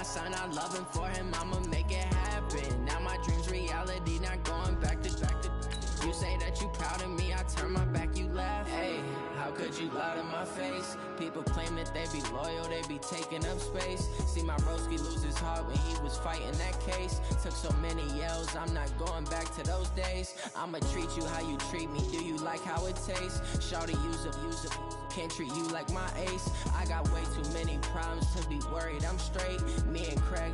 my son, I love him for him, I'ma make it happen. Now my dream's reality, not going back to. You say that you proud of me, I turn my back, you laugh. Hey, how could you lie to my face? People claim that they be loyal, they be taking up space. See my broski lose his heart when he was fighting that case. Took so many yells, I'm not going back to those days. I'ma treat you how you treat me, do you like how it tastes? Shawty, use it, can't treat you like my ace. I got way too many problems to be worried, I'm straight. Me and Craig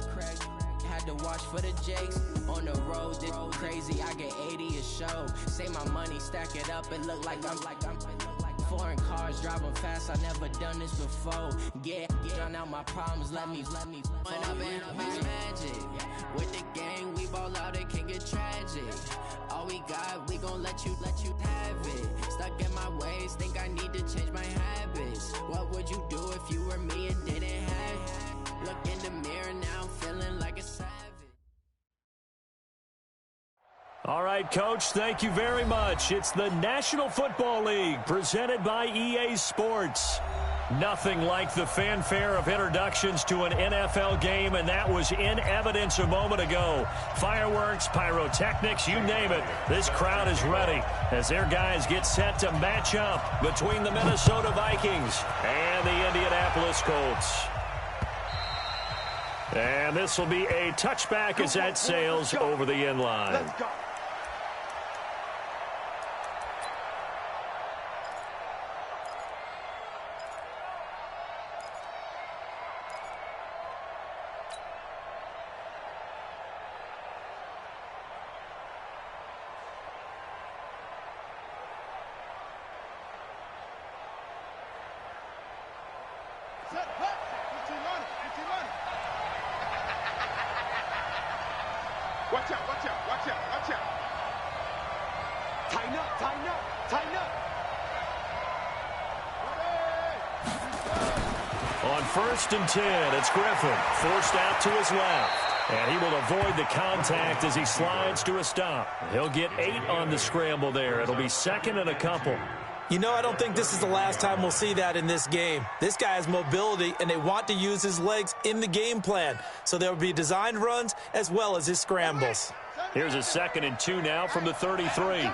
had to watch for the Jakes. On the road, this crazy, I get 80 a show. Say my money, stack it up, it look like I'm foreign cars, driving fast, I never done this before. Get drown out my problems, let me point up and it's magic. With the gang, we ball out, it can get tragic. All we got, we gon' let you have it. Stuck in my ways, think I need to change my habits. What would you do if you were me and didn't have it? Look in the mirror, now I'm feeling like a savage. All right, Coach, thank you very much. It's the National Football League presented by EA Sports. Nothing like the fanfare of introductions to an NFL game, and that was in evidence a moment ago. Fireworks, pyrotechnics, you name it. This crowd is ready as their guys get set to match up between the Minnesota Vikings and the Indianapolis Colts. And this will be a touchback as that sails over the end line. Let's go. Watch out, watch out, watch out, watch out. Tighten up, tighten up, tighten up. On 1st and 10, it's Griffin, forced out to his left. And he will avoid the contact as he slides to a stop. He'll get 8 on the scramble there. It'll be 2nd and a couple. You know, I don't think this is the last time we'll see that in this game. This guy has mobility, and they want to use his legs in the game plan. So there will be designed runs as well as his scrambles. Here's a 2nd and 2 now from the 33.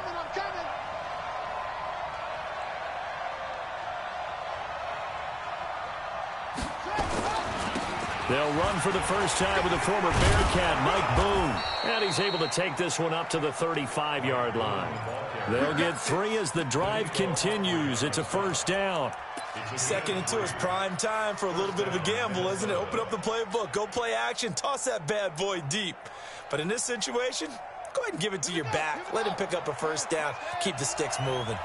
They'll run for the first time with the former Bearcat, Mike Boone. And he's able to take this one up to the 35-yard line. They'll get 3 as the drive continues. It's a 1st down. 2nd and 2 is prime time for a little bit of a gamble, isn't it? Open up the playbook, go play action, toss that bad boy deep. But in this situation, go ahead and give it to your back. Let him pick up a 1st down. Keep the sticks moving.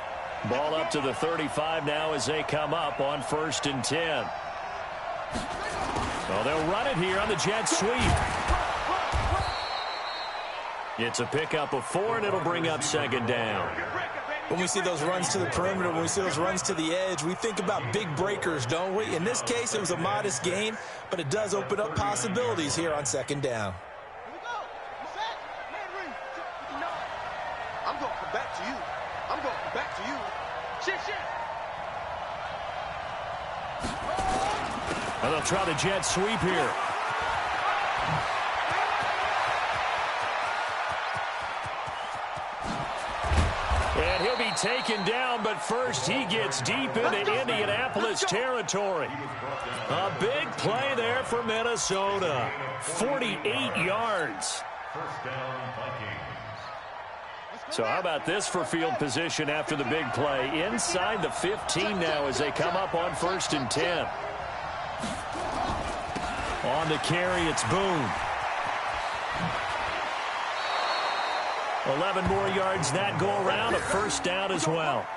Ball up to the 35 now as they come up on 1st and 10. Well, they'll run it here on the jet sweep. It's a pickup of 4, and it'll bring up 2nd down. When we see those runs to the perimeter, when we see those runs to the edge, we think about big breakers, don't we? In this case, it was a modest gain, but it does open up possibilities here on 2nd down. I'm going to come back to you. I'm going to come back to you. Shit. And they'll try the jet sweep here. And he'll be taken down, but first he gets deep into Indianapolis territory. A big play there for Minnesota. 48 yards. So how about this for field position after the big play? Inside the 15 now as they come up on 1st and 10. On the carry, it's Boone. 11 more yards that go around, a 1st down as well.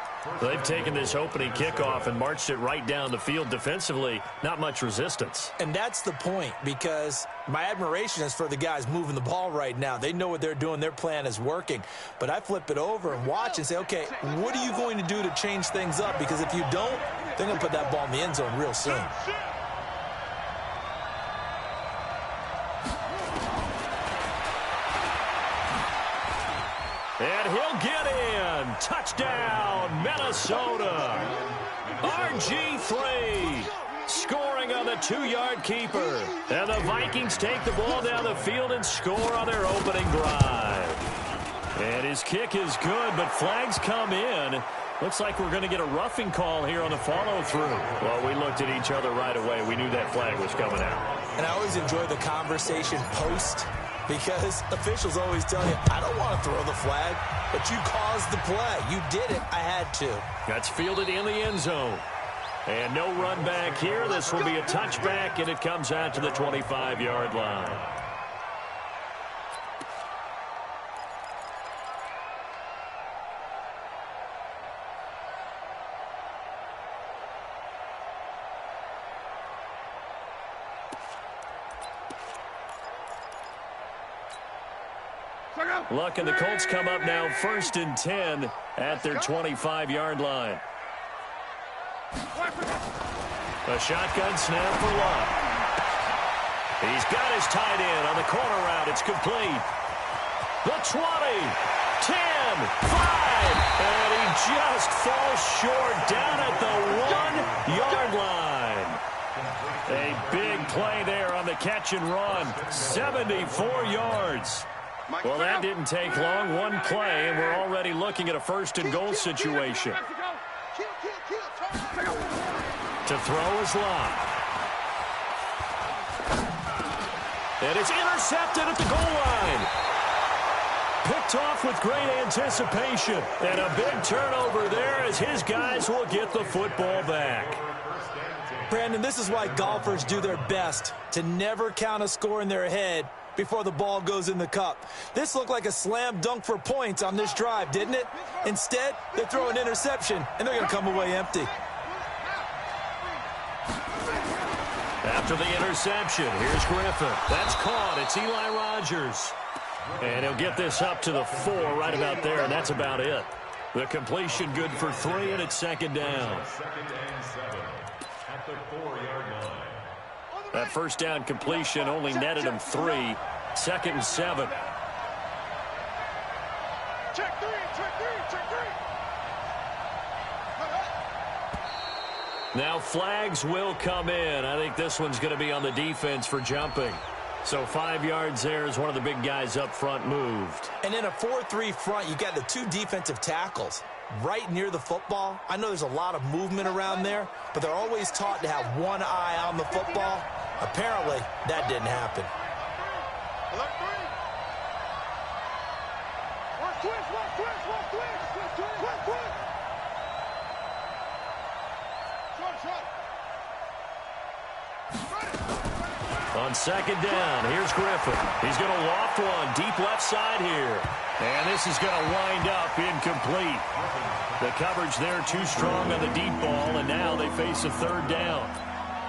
They've taken this opening kickoff and marched it right down the field defensively. Not much resistance. And that's the point, because my admiration is for the guys moving the ball right now. They know what they're doing. Their plan is working. But I flip it over and watch and say, okay, what are you going to do to change things up? Because if you don't, they're going to put that ball in the end zone real soon. And he'll get in. Touchdown, Minnesota. RG3 scoring scoring on the 2-yard keeper. And the Vikings take the ball down the field and score on their opening drive. And his kick is good, but flags come in. Looks like we're going to get a roughing call here on the follow-through. Well, we looked at each other right away. We knew that flag was coming out. And I always enjoy the conversation post, because officials always tell you, I don't want to throw the flag, but you caused the play. You did it. I had to. That's fielded in the end zone. And no run back here. This will be a touchback, and it comes out to the 25-yard line. Luck and the Colts come up now 1st and 10 at their 25-yard line. A shotgun snap for Luck. He's got his tight end on the corner route. It's complete. The 20, 10, 5, and he just falls short down at the 1-yard line. A big play there on the catch and run. 74 yards. Well, that didn't take long. One play, and we're already looking at a 1st and goal situation. To throw is Locke. And it's intercepted at the goal line. Picked off with great anticipation. And a big turnover there as his guys will get the football back. Brandon, this is why golfers do their best to never count a score in their head before the ball goes in the cup. This looked like a slam dunk for points on this drive, didn't it? Instead, they throw an interception, and they're going to come away empty. After the interception, here's Griffin. That's caught. It's Eli Rogers. And he'll get this up to the 4 right about there, and that's about it. The completion good for 3, and it's 2nd down. At the 4-yard line. That 1st down completion only netted him 3. 2nd and 7. Check 3, check 3, check 3. Now flags will come in. I think this one's going to be on the defense for jumping. So 5 yards there as one of the big guys up front moved. And in a 4-3 front, you got the 2 defensive tackles right near the football. I know there's a lot of movement around there, but they're always taught to have one eye on the football. Apparently, that didn't happen. Alert 3. Watch twist, watch twist, watch twist, watch twist, watch twist. On 2nd down, here's Griffin. He's going to loft one deep left side here. And this is going to wind up incomplete. The coverage there too strong on the deep ball, and now they face a 3rd down.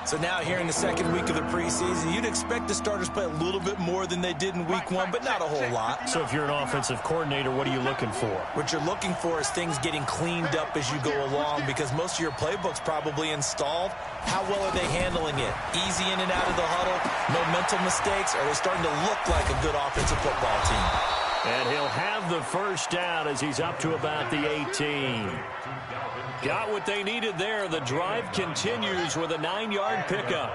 So now here in the 2nd week of the preseason, you'd expect the starters play a little bit more than they did in week 1, but not a whole lot. So if you're an offensive coordinator, what are you looking for? What you're looking for is things getting cleaned up as you go along, because most of your playbook's probably installed. How well are they handling it? Easy in and out of the huddle, no mental mistakes? Are they starting to look like a good offensive football team? And he'll have the 1st down as he's up to about the 18. Got what they needed there. The drive continues with a 9-yard pickup.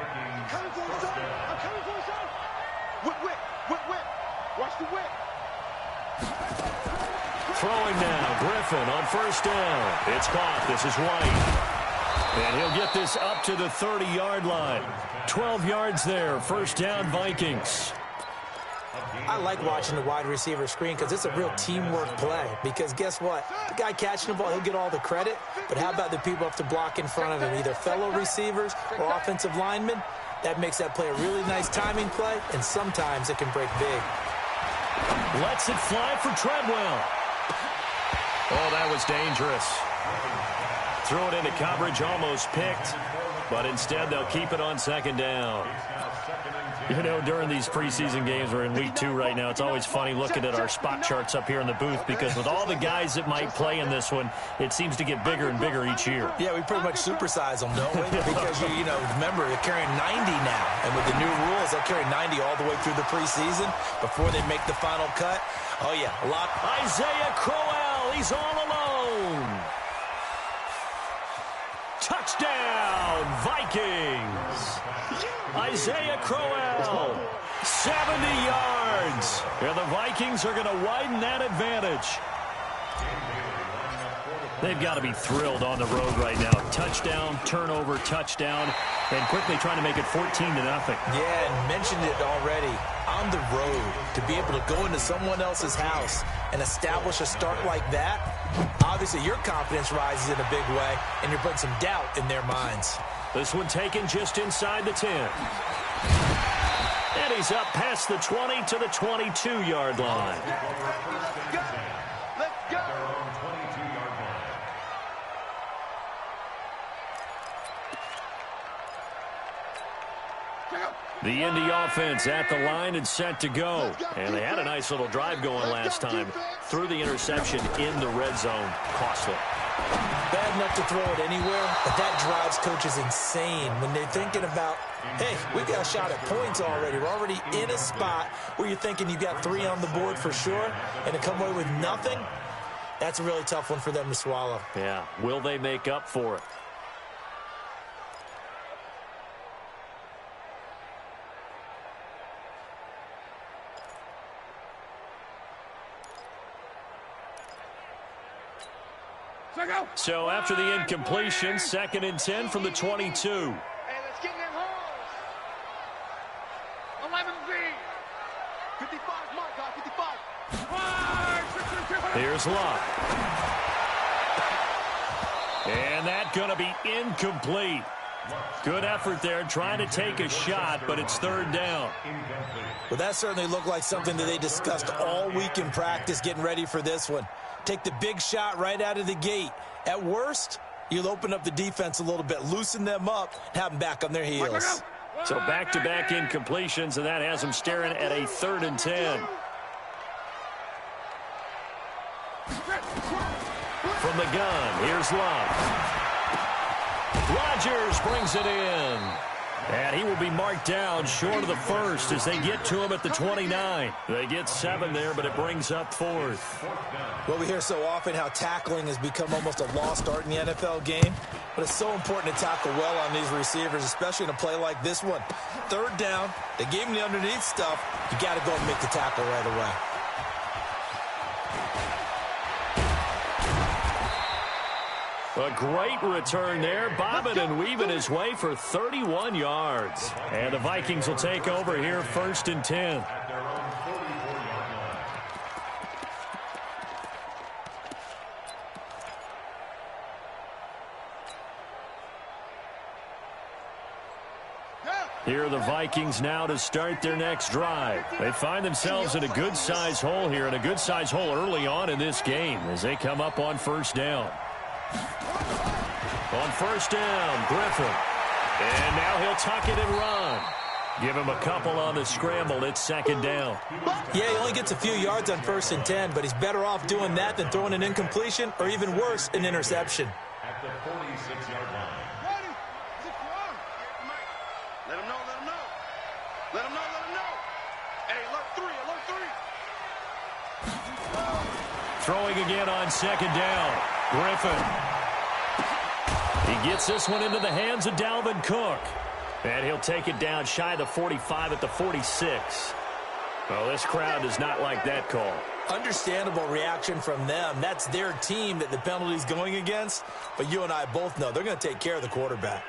Watch the whip. Throwing now, Griffin on 1st down. It's caught. This is White. And he'll get this up to the 30-yard line. 12 yards there. 1st down, Vikings. I like watching the wide receiver screen because it's a real teamwork play. Because guess what? The guy catching the ball, he'll get all the credit. But how about the people up to block in front of him, either fellow receivers or offensive linemen? That makes that play a really nice timing play, and sometimes it can break big. Lets it fly for Treadwell. Oh, that was dangerous. Threw it into coverage, almost picked. But instead, they'll keep it on 2nd down. You know, during these preseason games, we're in week 2 right now, it's always funny looking at our spot charts up here in the booth, because with all the guys that might play in this one, it seems to get bigger and bigger each year. Yeah, we pretty much supersize them, don't we? Because, you know, remember, they're carrying 90 now. And with the new rules, they'll carry 90 all the way through the preseason before they make the final cut. Oh, yeah, a lot. Isaiah Crowell, he's all alone. Touchdown, Vikings. Isaiah Crowell, 70 yards. And the Vikings are going to widen that advantage. They've got to be thrilled on the road right now. Touchdown, turnover, touchdown, and quickly trying to make it 14-0. Yeah, and mentioned it already. On the road, to be able to go into someone else's house and establish a start like that, obviously your confidence rises in a big way, and you're putting some doubt in their minds. This one taken just inside the 10. And he's up past the 20 to the 22-yard line. Let's go. The Indy offense at the line and set to go. And they had a nice little drive going last time. Threw the interception in the red zone. Costly. Bad enough to throw it anywhere, but that drives coaches insane when they're thinking about, hey, we got a shot at points already. We're already in a spot where you're thinking you got 3 on the board for sure, and to come away with nothing, that's a really tough one for them to swallow. Yeah, will they make up for it? So after the incompletion, 2nd and 10 from the 22. Hey, let's get in them holes. 11 Z. 55, mark, 55. Here's Locke. And that's going to be incomplete. Good effort there, trying to take a shot, but it's 3rd down. Well, that certainly looked like something that they discussed all week in practice getting ready for this one. Take the big shot right out of the gate. At worst, you'll open up the defense a little bit, loosen them up, and have them back on their heels. So back-to-back incompletions, and that has them staring at a 3rd and 10. From the gun, here's Love. Rodgers brings it in. And he will be marked down short of the first as they get to him at the 29. They get 7 there, but it brings up 4th. Well, we hear so often how tackling has become almost a lost art in the NFL game. But it's so important to tackle well on these receivers, especially in a play like this one. 3rd down, they gave him the underneath stuff. You got to go and make the tackle right away. A great return there, bobbing and weaving his way for 31 yards. And the Vikings will take over here, 1st and 10. Here are the Vikings now to start their next drive. They find themselves in a good-sized hole here, and a good-sized hole early on in this game as they come up on 1st down. On 1st down, Griffin. And now he'll tuck it and run. Give him a couple on the scramble. It's 2nd down. Yeah, he only gets a few yards on 1st and 10, but he's better off doing that than throwing an incompletion or even worse, an interception. At the 46-yard line. Ready? Let him know, let him know. Let him know, let him know. Hey, alert 3, alert 3. Throwing again on 2nd down. Griffin. He gets this one into the hands of Dalvin Cook. And he'll take it down shy of the 45 at the 46. Well, this crowd does not like that call. Understandable reaction from them. That's their team that the penalty's going against. But you and I both know they're going to take care of the quarterback.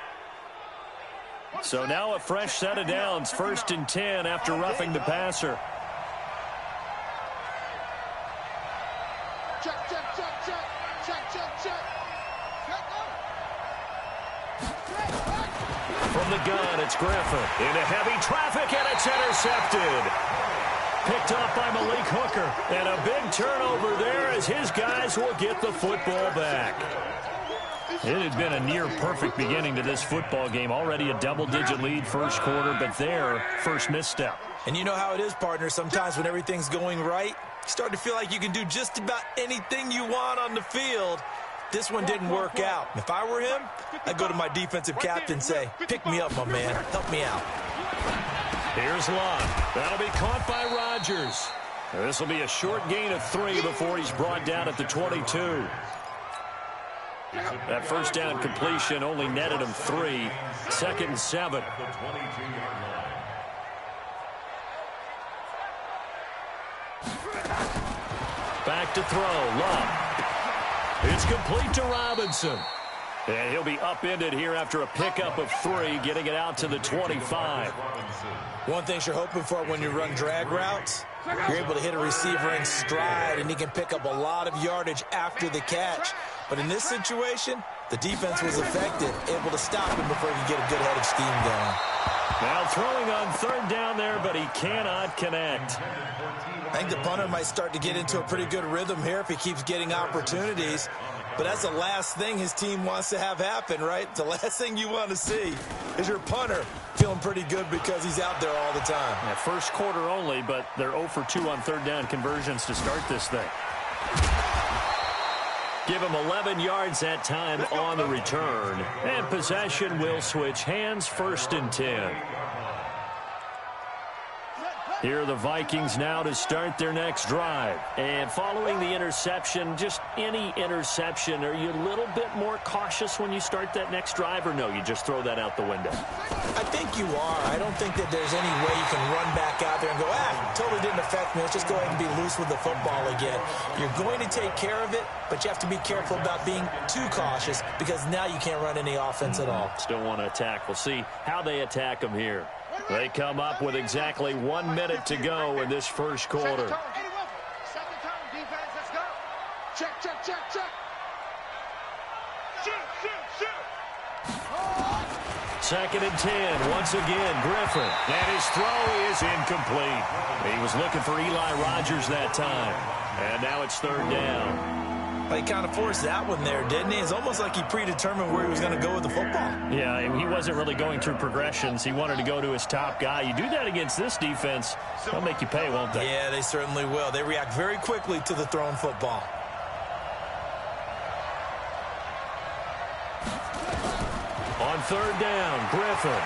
So now a fresh set of downs. 1st and 10 after roughing the passer. Check, check, check, check. Check, check, check. From the gun, it's Griffin. Into heavy traffic, and it's intercepted. Picked off by Malik Hooker. And a big turnover there as his guys will get the football back. It had been a near-perfect beginning to this football game. Already a double-digit lead 1st quarter, but their first misstep. And you know how it is, partner. Sometimes when everything's going right, you start to feel like you can do just about anything you want on the field. This one didn't work out. If I were him, I'd go to my defensive captain and say, pick me up, my man. Help me out. Here's Locke. That'll be caught by Rodgers. This will be a short gain of 3 before he's brought down at the 22. That first down completion only netted him 3. 2nd and 7. Back to throw. Love. It's complete to Robinson. And he'll be upended here after a pickup of 3, getting it out to the 25. One thing you're hoping for when you run drag routes, you're able to hit a receiver in stride, and he can pick up a lot of yardage after the catch. But in this situation, the defense was effective, able to stop him before he could get a good head of steam going. Now throwing on 3rd down there, but he cannot connect. I think the punter might start to get into a pretty good rhythm here if he keeps getting opportunities. But that's the last thing his team wants to have happen, right? The last thing you want to see is your punter feeling pretty good because he's out there all the time. Yeah, first quarter only, but they're 0 for 2 on 3rd down conversions to start this thing. Give him 11 yards that time on the return. And possession will switch hands, 1st and 10. Here are the Vikings now to start their next drive. And following the interception, just any interception, are you a little bit more cautious when you start that next drive, or no, you just throw that out the window? I think you are. I don't think that there's any way you can run back out there and go, totally didn't affect me. Let's just go ahead and be loose with the football again. You're going to take care of it, but you have to be careful about being too cautious because now you can't run any offense at all. Still want to attack. We'll see how they attack them here. They come up with exactly 1 minute to go in this first quarter. Second turn, defense, let's go. Check, check, check, check. Shoot, shoot, shoot. 2nd and 10, once again, Griffin. And his throw is incomplete. He was looking for Eli Rogers that time. And now it's 3rd down. He kind of forced that one there, didn't he? It's almost like he predetermined where he was going to go with the football. Yeah, he wasn't really going through progressions. He wanted to go to his top guy. You do that against this defense, they'll make you pay, won't they? Yeah, they certainly will. They react very quickly to the thrown football. On 3rd down, Griffin.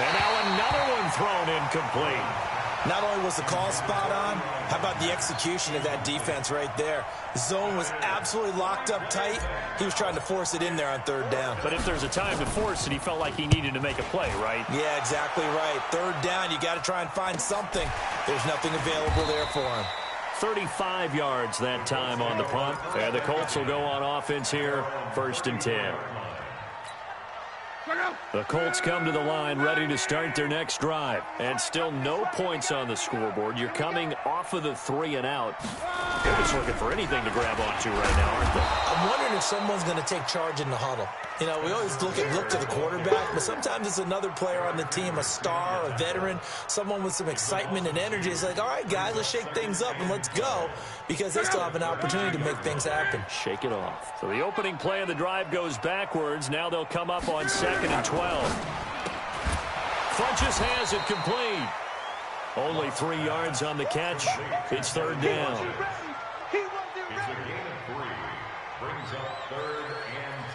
And now another one thrown incomplete. Not only was the call spot on, how about the execution of that defense right there? The zone was absolutely locked up tight. He was trying to force it in there on 3rd down. But if there's a time to force it, he felt like he needed to make a play, right? Yeah, exactly right. 3rd down, you got to try and find something. There's nothing available there for him. 35 yards that time on the punt. And the Colts will go on offense here, 1st and 10. The Colts come to the line ready to start their next drive. And still no points on the scoreboard. You're coming off of the 3 and out. They're just looking for anything to grab onto right now, aren't they? I'm wondering if someone's going to take charge in the huddle. You know, we always look to the quarterback, but sometimes it's another player on the team, a star, a veteran, someone with some excitement and energy. It's like, all right, guys, let's shake things up and let's go, because they still have an opportunity to make things happen. Shake it off. So the opening play of the drive goes backwards. Now they'll come up on 2nd and 12. Funches has it complete. Only 3 yards on the catch. It's 3rd down. He wasn't ready. It's a gain of 3. Brings up 3rd and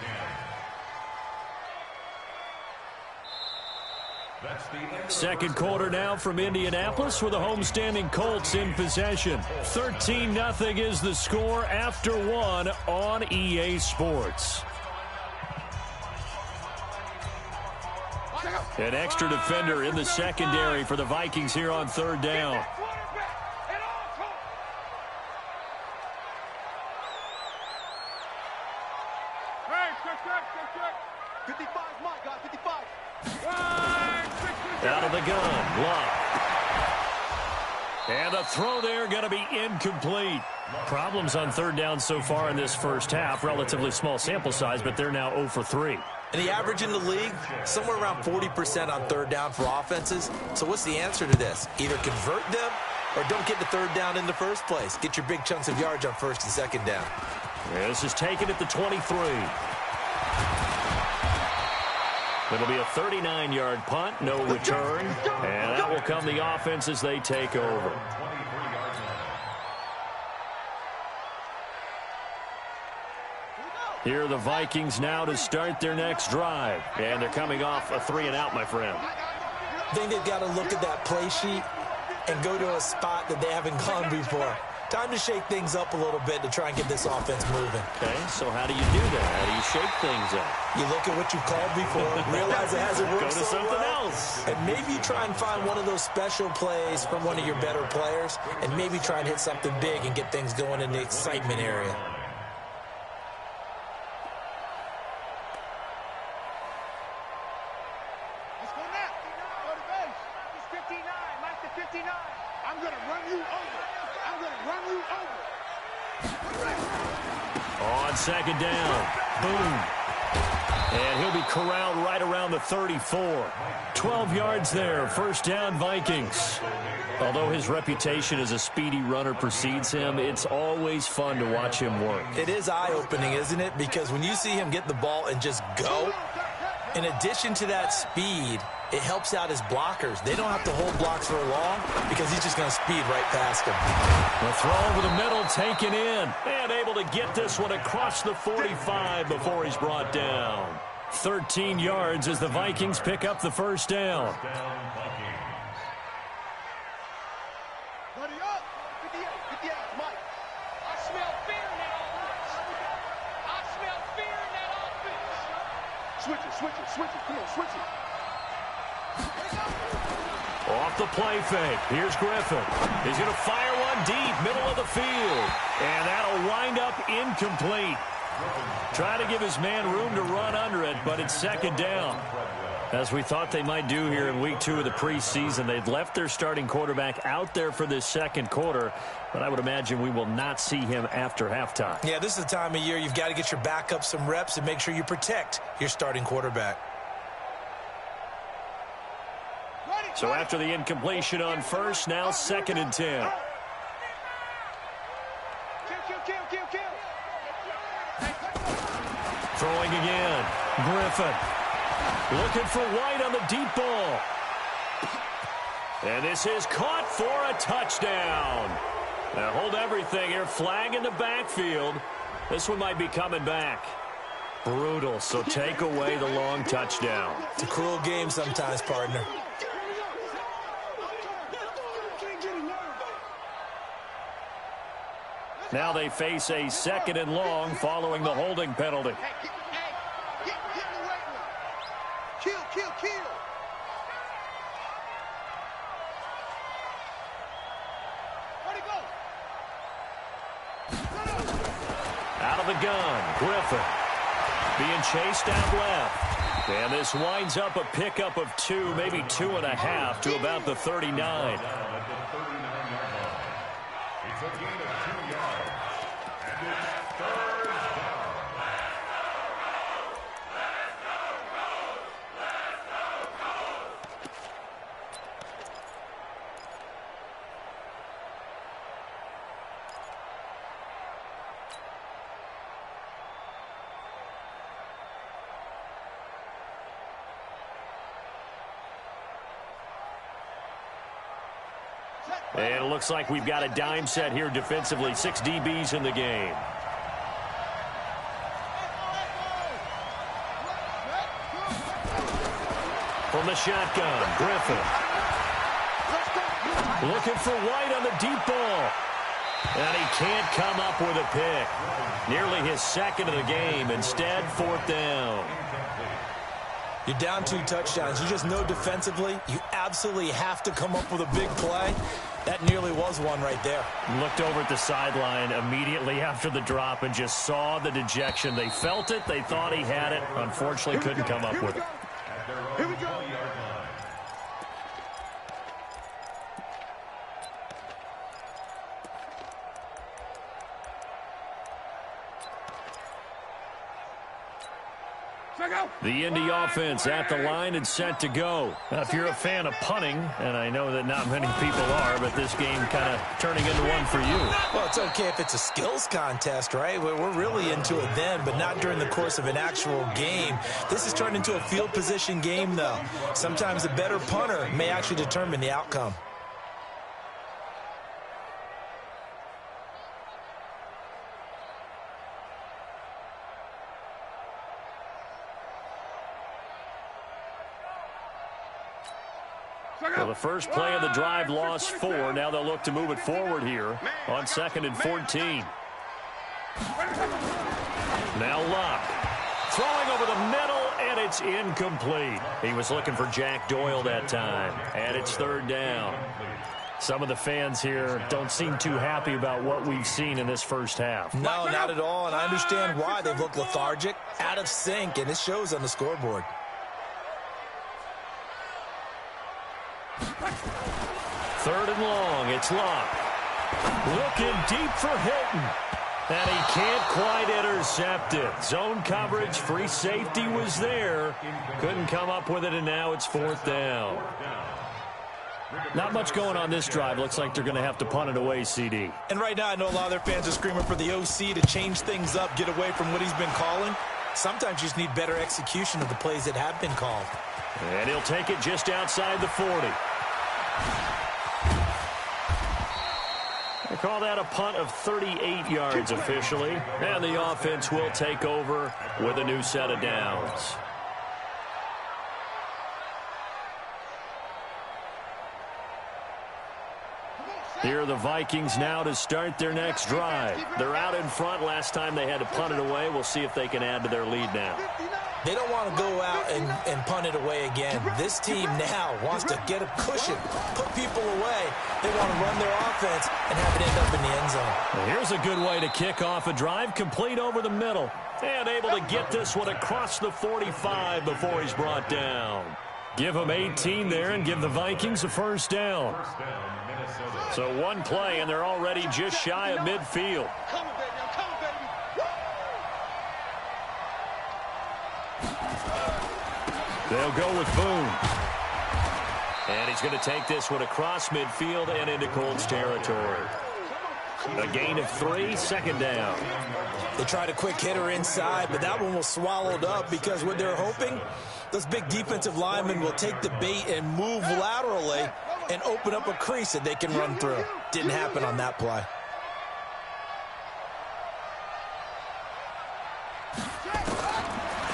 10. Second quarter now from Indianapolis with the homestanding Colts in possession. 13-0 is the score after 1 on EA Sports. An extra defender in the secondary for the Vikings here on 3rd down. Out of the gun, Love. And the throw there going to be incomplete. Problems on 3rd down so far in this first half. Relatively small sample size, but they're now 0 for 3. And the average in the league, somewhere around 40% on 3rd down for offenses. So what's the answer to this? Either convert them or don't get the 3rd down in the first place. Get your big chunks of yards on 1st and 2nd down. This is taken at the 23. It'll be a 39-yard punt, no return. And that will come the offense as they take over. Here are the Vikings now to start their next drive. And they're coming off a 3 and out, my friend. I think they've got to look at that play sheet and go to a spot that they haven't gone before. Time to shake things up a little bit to try and get this offense moving. Okay, so how do you do that? How do you shake things up? You look at what you've called before, realize it hasn't worked Go to so something well, else. and maybe you try and find one of those special plays from one of your better players, and maybe try and hit something big and get things going in the excitement area. Let's go now. Go to base. It's 59. Mark the 59. I'm going to run you over. I'm going to run you over. On second down. Boom. And he'll be corralled right around the 34. 12 yards there. First down, Vikings. Although his reputation as a speedy runner precedes him, it's always fun to watch him work. It is eye-opening, isn't it? Because when you see him get the ball and just go, in addition to that speed, it helps out his blockers. They don't have to hold blocks for long because he's just going to speed right past them. The throw over the middle taken in. And able to get this one across the 45 before he's brought down. 13 yards as the Vikings pick up the first down. Buddy up. 58. 58. Mike. I smell fear in that offense. I smell fear in that offense. Switch it. Switch it. Switch it. Come on. Switch it. Off the play fake. Here's Griffin. He's going to fire one deep, middle of the field. And that'll wind up incomplete. Try to give his man room to run under it, but it's second down. As we thought they might do here in week 2 of the preseason, they've left their starting quarterback out there for this second quarter, but I would imagine we will not see him after halftime. Yeah, this is the time of year you've got to get your backup some reps and make sure you protect your starting quarterback. So after the incompletion on first, now second and 10. Throwing again. Griffin. Looking for White on the deep ball. And this is caught for a touchdown. Now hold everything here. Flag in the backfield. This one might be coming back. Brutal, so take away the long touchdown. It's a cruel game sometimes, partner. Now they face a second and long following the holding penalty. Get in the weight room. Kill. Where'd he go? Out of the gun, Griffin. Being chased out left. And this winds up a pickup of 2, maybe 2.5 to about the 39. It's a gain of 2 yards. And it's third down. And it looks like we've got a dime set here defensively. 6 DBs in the game. From the shotgun, Griffin. Looking for White on the deep ball. And he can't come up with a pick. Nearly his second of the game. Instead, fourth down. You're down 2 touchdowns. You just know defensively you absolutely have to come up with a big play. That nearly was one right there. Looked over at the sideline immediately after the drop and just saw the dejection. They felt it. They thought he had it. Unfortunately, couldn't come up with it. Here we go. The Indy offense at the line and set to go. Now, if you're a fan of punting, and I know that not many people are, but this game kind of turning into one for you. Well, it's okay if it's a skills contest, right? We're really into it then, but not during the course of an actual game. This has turned into a field position game, though. Sometimes the better punter may actually determine the outcome. Well, the first play of the drive lost 4. Now they'll look to move it forward here on 2nd and 14. Now Luck. Throwing over the middle, and it's incomplete. He was looking for Jack Doyle that time, and it's 3rd down. Some of the fans here don't seem too happy about what we've seen in this first half. No, not at all, and I understand why. They've looked lethargic, out of sync, and it shows on the scoreboard. 3rd and long, it's Luck. Looking deep for Hilton. And he can't quite intercept it. Zone coverage, free safety was there. Couldn't come up with it, and now it's 4th down. Not much going on this drive. Looks like they're going to have to punt it away, CD. And right now, I know a lot of their fans are screaming for the OC to change things up, get away from what he's been calling. Sometimes you just need better execution of the plays that have been called. And he'll take it just outside the 40. They call that a punt of 38 yards officially. And the offense will take over with a new set of downs. Here are the Vikings now to start their next drive. They're out in front. Last time they had to punt it away. We'll see if they can add to their lead now. They don't want to go out and punt it away again. This team now wants to get a cushion, put people away. They want to run their offense and have it end up in the end zone. Well, here's a good way to kick off a drive, complete over the middle. And able to get this one across the 45 before he's brought down. Give him 18 there and give the Vikings a 1st down. So one play, and they're already just shy of midfield. They'll go with Boone. And he's going to take this one across midfield and into Colts territory. A gain of 3, 2nd down. They tried a quick hitter inside, but that one was swallowed up because what they're hoping, those big defensive linemen will take the bait and move laterally and open up a crease that they can run through. Didn't happen on that play.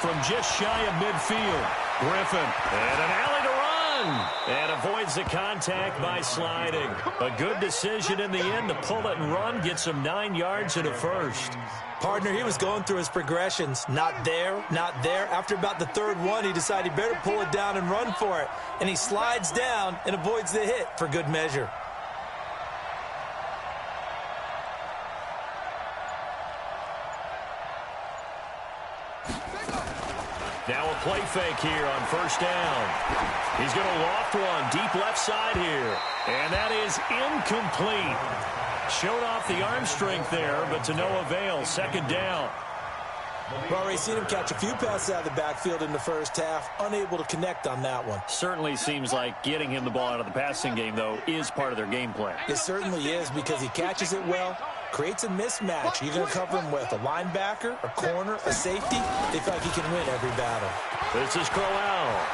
From just shy of midfield, Griffin, and an alley to run, and avoids the contact by sliding. A good decision in the end to pull it and run, gets him 9 yards and a 1st. Partner, he was going through his progressions. Not there, not there. After about the 3rd one, he decided he better pull it down and run for it. And he slides down and avoids the hit for good measure. Now a play fake here on 1st down. He's going to loft one deep left side here. And that is incomplete. Showed off the arm strength there, but to no avail. 2nd down. We've already seen him catch a few passes out of the backfield in the first half. Unable to connect on that one. Certainly seems like getting him the ball out of the passing game, though, is part of their game plan. It certainly is because he catches it well, creates a mismatch. You're going to cover him with a linebacker, a corner, a safety. They feel like he can win every battle. This is Crowell.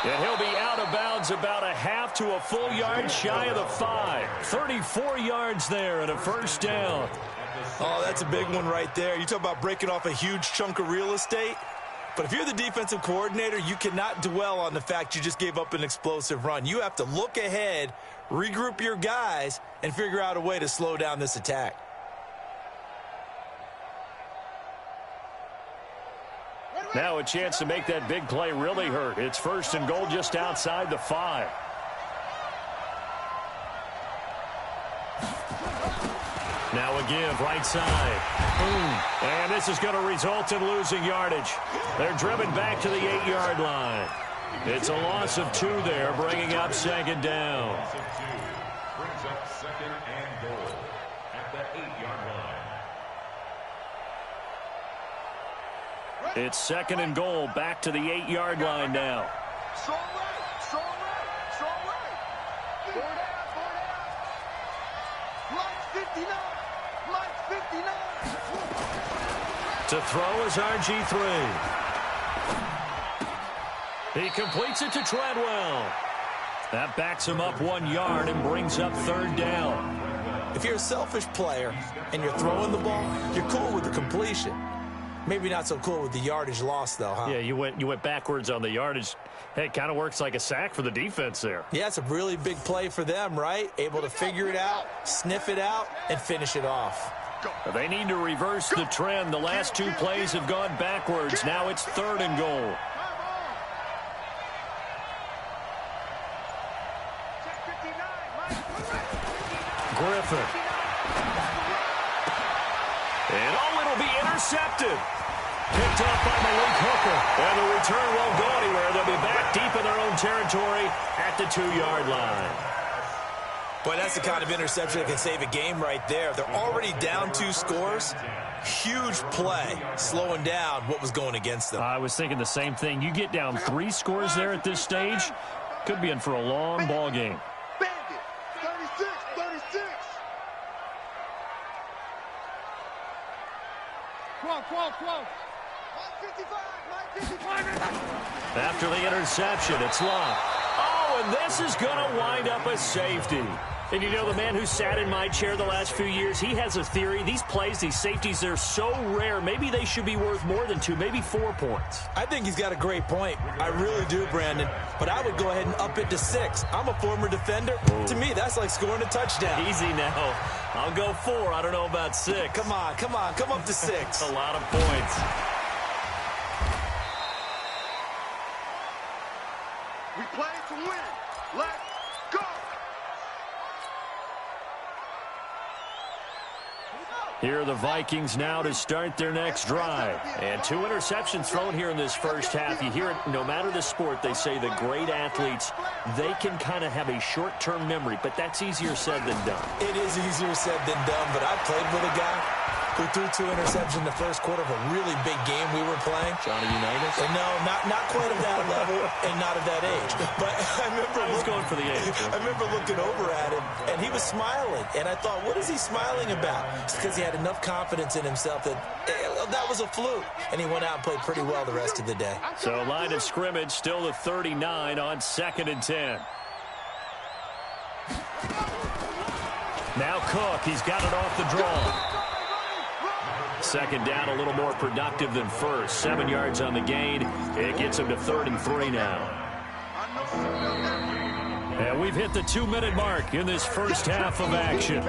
And he'll be out of bounds about a half to a full yard shy of the 5. 34 yards there and a 1st down. Oh, that's a big one right there. You talk about breaking off a huge chunk of real estate. But if you're the defensive coordinator, you cannot dwell on the fact you just gave up an explosive run. You have to look ahead, regroup your guys, and figure out a way to slow down this attack. Now a chance to make that big play really hurt. It's 1st and goal just outside the 5. Now a give, right side. Boom. And this is going to result in losing yardage. They're driven back to the 8-yard line. It's a loss of 2 there, bringing up 2nd down. Brings up 2nd and goal at the 8-yard line. It's 2nd and goal, back to the 8-yard line now. Strong right, strong right, strong right. 4 down, 4 down. Mike 59, Mike 59. To throw is RG3. He completes it to Treadwell. That backs him up 1 yard and brings up 3rd down. If you're a selfish player and you're throwing the ball, you're cool with the completion. Maybe not so cool with the yardage loss, though, huh? Yeah, you went backwards on the yardage. Hey, it kind of works like a sack for the defense there. Yeah, it's a really big play for them, right? Able to figure it out, sniff it out, and finish it off. They need to reverse the trend. The last two plays have gone backwards. Now it's 3rd and goal. Griffin. And it'll be intercepted. Picked up by Malik Hooker. And the return won't go anywhere. They'll be back deep in their own territory at the 2-yard line. Boy, that's the kind of interception that can save a game right there. They're already down 2 scores. Huge play, slowing down what was going against them. I was thinking the same thing. You get down 3 scores there at this stage, could be in for a long ball game. Bandit, 36, 36. Quo. 155. After the interception, it's Love. Oh, and this is going to wind up a safety. And you know, the man who sat in my chair the last few years, he has a theory. These plays, these safeties, they're so rare. Maybe they should be worth more than 2, maybe 4 points. I think he's got a great point. I really do, Brandon. But I would go ahead and up it to 6. I'm a former defender. Ooh. To me, that's like scoring a touchdown. Easy now. I'll go 4. I don't know about 6. Come on. Come up to 6. A lot of points. We play to win. Let's go. Here are the Vikings now to start their next drive. And 2 interceptions thrown here in this first half. You hear it, no matter the sport, they say the great athletes, they can kind of have a short-term memory, but that's easier said than done. It is easier said than done, but I played with a guy who threw 2 interceptions in the first quarter of a really big game we were playing. Johnny Unitas? No, not quite at that level and not at that age. But I remember going for the age. I remember looking over at him, and he was smiling. And I thought, what is he smiling about? It's because he had enough confidence in himself that that was a fluke. And he went out and played pretty well the rest of the day. So line of scrimmage still the 39 on 2nd and 10. Now Cook, he's got it off the draw. 2nd down, a little more productive than first. 7 yards on the gain. It gets him to 3rd and 3 now. And we've hit the 2-minute mark in this first half of action.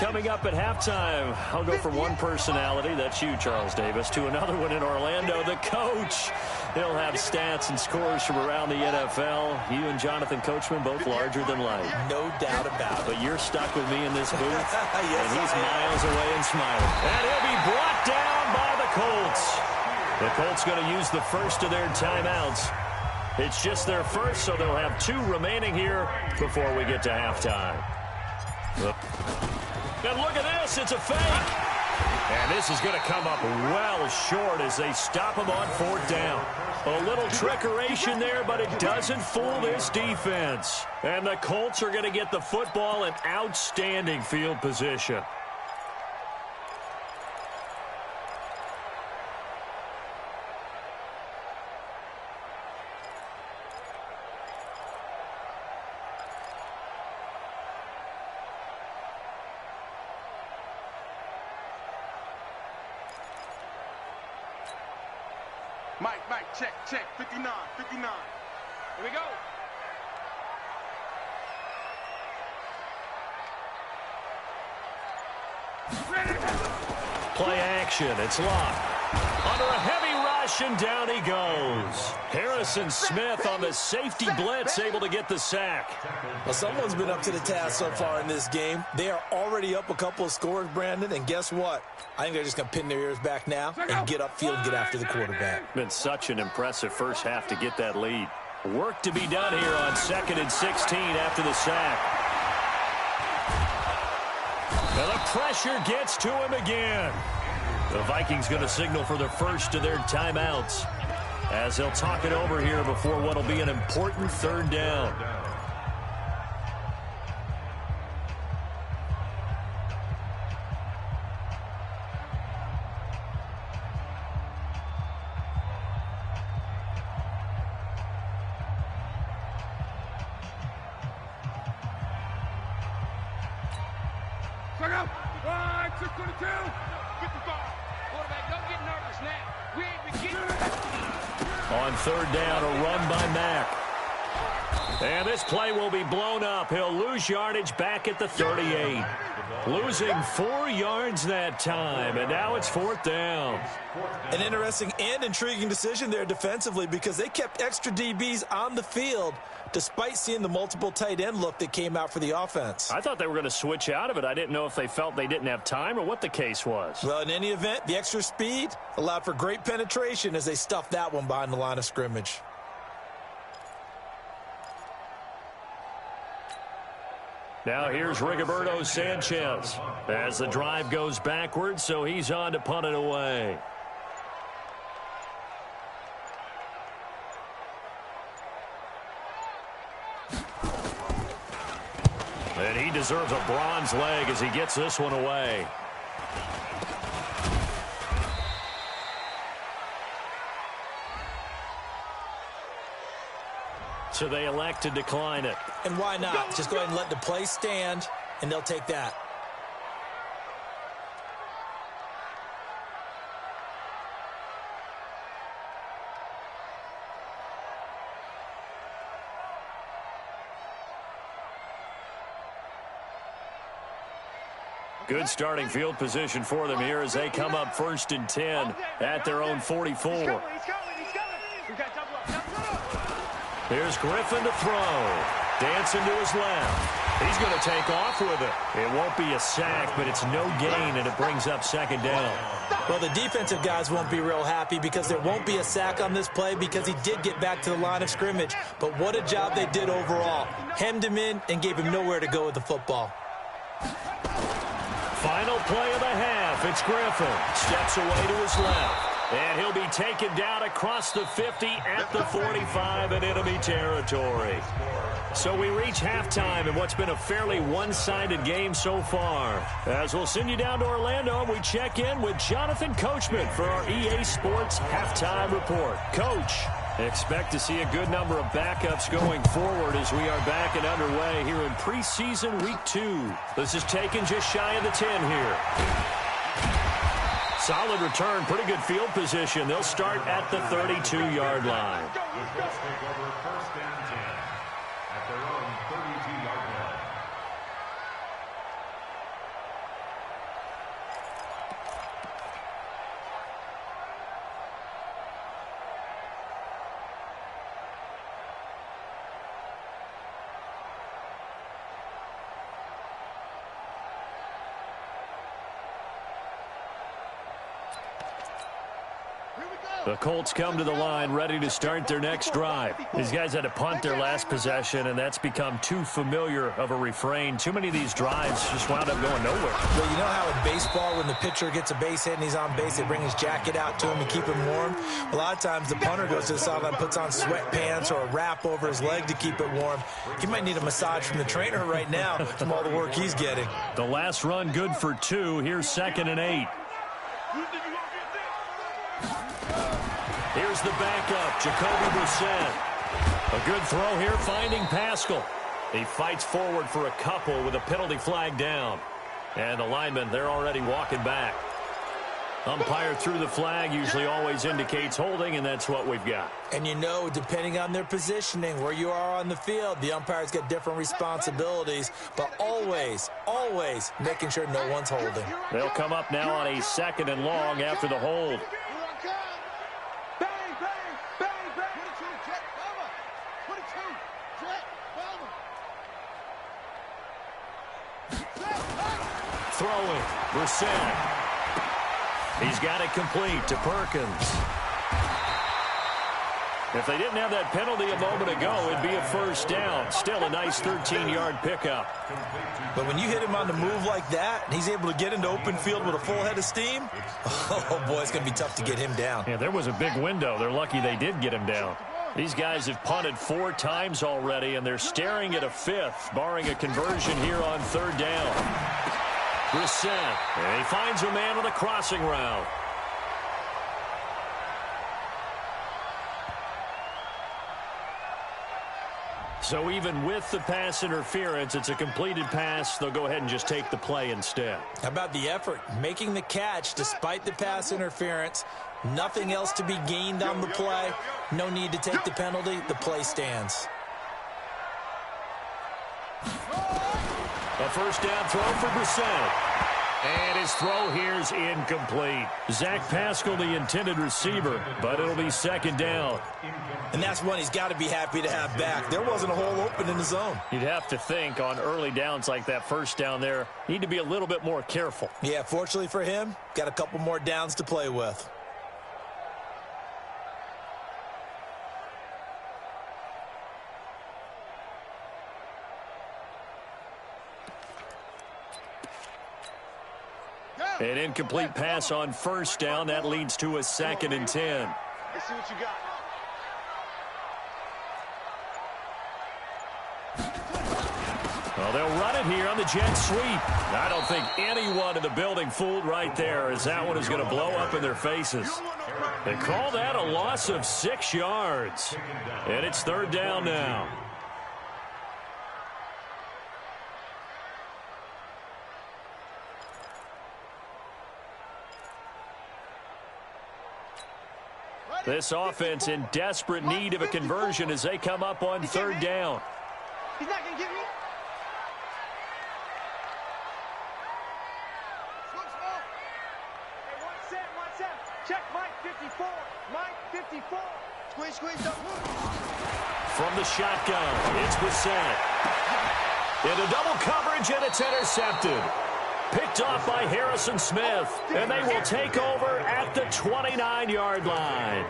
Coming up at halftime, I'll go from one personality, that's you, Charles Davis, to another one in Orlando, the coach. He'll have stats and scores from around the NFL. You and Jonathan Coachman, both larger than life. No doubt about it. But you're stuck with me in this booth, yes, and he's miles away and smiling. And he'll be brought down by the Colts. The Colts going to use the first of their timeouts. It's just their first, so they'll have 2 remaining here before we get to halftime. And look at this, it's a fake. And this is going to come up well short as they stop him on 4th down. A little trickeration there, but it doesn't fool this defense. And the Colts are going to get the football in outstanding field position. Mike, check, 59. Here we go. Play action, it's locked. Under a heavy rush, and down he goes. Harrison Smith on the safety blitz, able to get the sack. Well, someone's been up to the task so far in this game. They are already up a couple of scores, Brandon, and guess what? I think they're just going to pin their ears back now and get upfield and get after the quarterback. Been such an impressive first half to get that lead. Work to be done here on 2nd and 16 after the sack. And the pressure gets to him again. The Vikings going to signal for the first of their timeouts as they'll talk it over here before what will be an important 3rd down. Right, 622. 55. Quarterback, don't get nervous now. We ain't beginning. On third down, a run by Mack. And this play will be blown up. He'll lose yardage back at the 38. Losing 4 yards that time, and now it's fourth down. An interesting and intriguing decision there defensively because they kept extra DBs on the field despite seeing the multiple tight end look that came out for the offense. I thought they were going to switch out of it. I didn't know if they felt they didn't have time or what the case was. Well, in any event, the extra speed allowed for great penetration as they stuffed that one behind the line of scrimmage. Now here's Rigoberto Sanchez as the drive goes backwards, so he's on to punt it away. And he deserves a bronze leg as he gets this one away. So they elect to decline it. And why not? Just go ahead and let the play stand, and they'll take that. Good starting field position for them here as they come up 1st and 10 at their own 44. Here's Griffin to throw. Dancing to his left. He's going to take off with it. It won't be a sack, but it's no gain, and it brings up 2nd down. Well, the defensive guys won't be real happy because there won't be a sack on this play because he did get back to the line of scrimmage. But what a job they did overall. Hemmed him in and gave him nowhere to go with the football. Final play of the half. It's Griffin. Steps away to his left. And he'll be taken down across the 50 at the 45 in enemy territory. So we reach halftime in what's been a fairly one-sided game so far. As we'll send you down to Orlando, we check in with Jonathan Coachman for our EA Sports Halftime Report. Coach, expect to see a good number of backups going forward as we are back and underway here in preseason week 2. This is taken just shy of the 10 here. Solid return, pretty good field position. They'll start at the 32-yard line. The Colts come to the line ready to start their next drive. These guys had to punt their last possession, and that's become too familiar of a refrain. Too many of these drives just wound up going nowhere. Well, you know how in baseball when the pitcher gets a base hit and he's on base, they bring his jacket out to him to keep him warm? A lot of times the punter goes to the sideline, puts on sweatpants or a wrap over his leg to keep it warm. He might need a massage from the trainer right now from all the work he's getting. The last run good for 2. Here's 2nd and 8. Here's the backup, Jacoby Brissett. A good throw here, finding Pascal. He fights forward for a couple with a penalty flag down. And the linemen, they're already walking back. Umpire threw the flag, usually always indicates holding, and that's what we've got. And you know, depending on their positioning, where you are on the field, the umpires get different responsibilities, but always, always making sure no one's holding. They'll come up now on a 2nd and long after the hold. Throwing, Brissett. He's got it complete to Perkins. If they didn't have that penalty a moment ago, it'd be a 1st down. Still a nice 13-yard pickup. But when you hit him on the move like that, and he's able to get into open field with a full head of steam, oh, boy, it's going to be tough to get him down. Yeah, there was a big window. They're lucky they did get him down. These guys have punted 4 times already, and they're staring at a 5th, barring a conversion here on 3rd down. Brissett, and he finds a man on the crossing route. So even with the pass interference, it's a completed pass. They'll go ahead and just take the play instead. How about the effort? Making the catch despite the pass interference. Nothing else to be gained on the play. No need to take the penalty. The play stands. A first down throw for Brissett. And his throw here is incomplete. Zach Pascal, the intended receiver, but it'll be second down. And that's one he's got to be happy to have back. There wasn't a hole open in the zone. You'd have to think on early downs like that first down there, need to be a little bit more careful. Yeah, fortunately for him, got a couple more downs to play with. An incomplete pass on first down. That leads to a second and 10. Let's see what you got. Well, they'll run it here on the jet sweep. I don't think anyone in the building fooled right there, as that one is going to blow up in their faces. They call that a loss of 6 yards. And it's third down now. This offense in desperate need of a conversion as they come up on third down. He's not going to get me. Hey, one set. Check Mike 54. Mike 54. Squeeze up. From the shotgun, it's Brissett. Into double coverage, and it's intercepted. Picked off by Harrison Smith, and they will take over at the 29-yard line.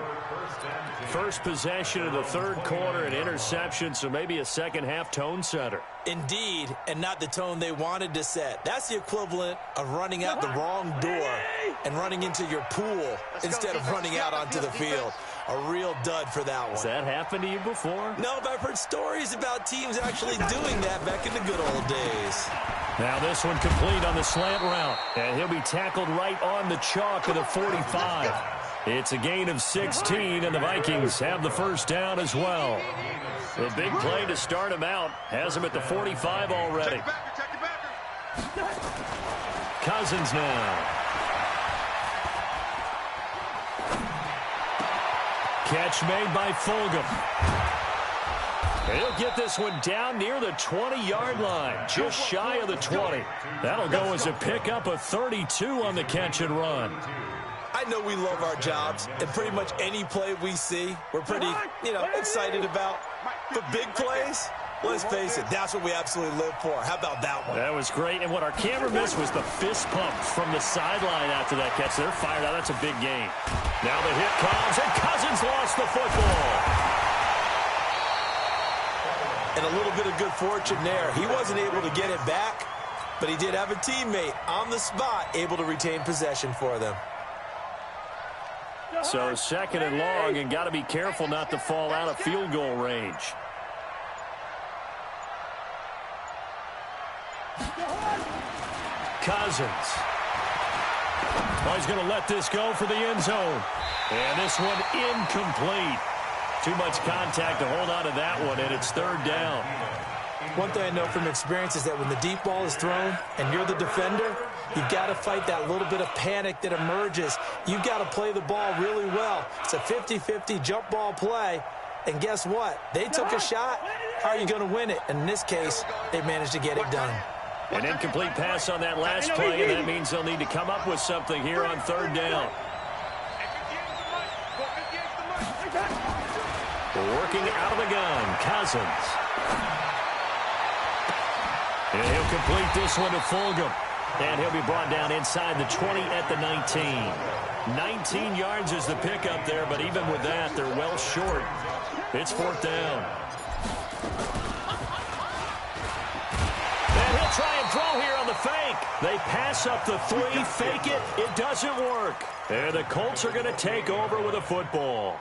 First possession of the third quarter, an interception, so maybe a second-half tone setter. Indeed, and not the tone they wanted to set. That's the equivalent of running out the wrong door and running into your pool instead of running out onto the field. A real dud for that one. Has that happened to you before? No, but I've heard stories about teams actually doing that back in the good old days. Now this one complete on the slant route, and he'll be tackled right on the chalk of the 45. It's a gain of 16, and the Vikings have the first down as well. The big play to start him out has him at the 45 already. Cousins now. Catch made by Fulgham. He'll get this one down near the 20-yard line, just shy of the 20. That'll go as a pickup of 32 on the catch and run. I know we love our jobs, and pretty much any play we see, we're pretty, excited about. But big plays, let's face it, that's what we absolutely live for. How about that one? That was great, and what our camera missed was the fist pump from the sideline after that catch. They're fired out. That's a big gain. Now the hit comes, and Cousins lost the football. And a little bit of good fortune there. He wasn't able to get it back, but he did have a teammate on the spot able to retain possession for them. So second and long, and got to be careful not to fall out of field goal range. Cousins. Oh, he's going to let this go for the end zone. And this one incomplete. Too much contact to hold on to that one, and it's third down. One thing I know from experience is that when the deep ball is thrown and you're the defender, you've got to fight that little bit of panic that emerges. You've got to play the ball really well. It's a 50-50 jump ball play. And guess what? They took a shot. How are you going to win it? And in this case, they managed to get it done. An incomplete pass on that last play, and that means they'll need to come up with something here on third down. Working out of the gun, Cousins. And he'll complete this one to Fulgham. And he'll be brought down inside the 20 at the 19. 19 yards is the pickup there, but even with that, they're well short. It's fourth down. And he'll try and throw here on the fake. They pass up the 3, fake it. It doesn't work. And the Colts are going to take over with a football.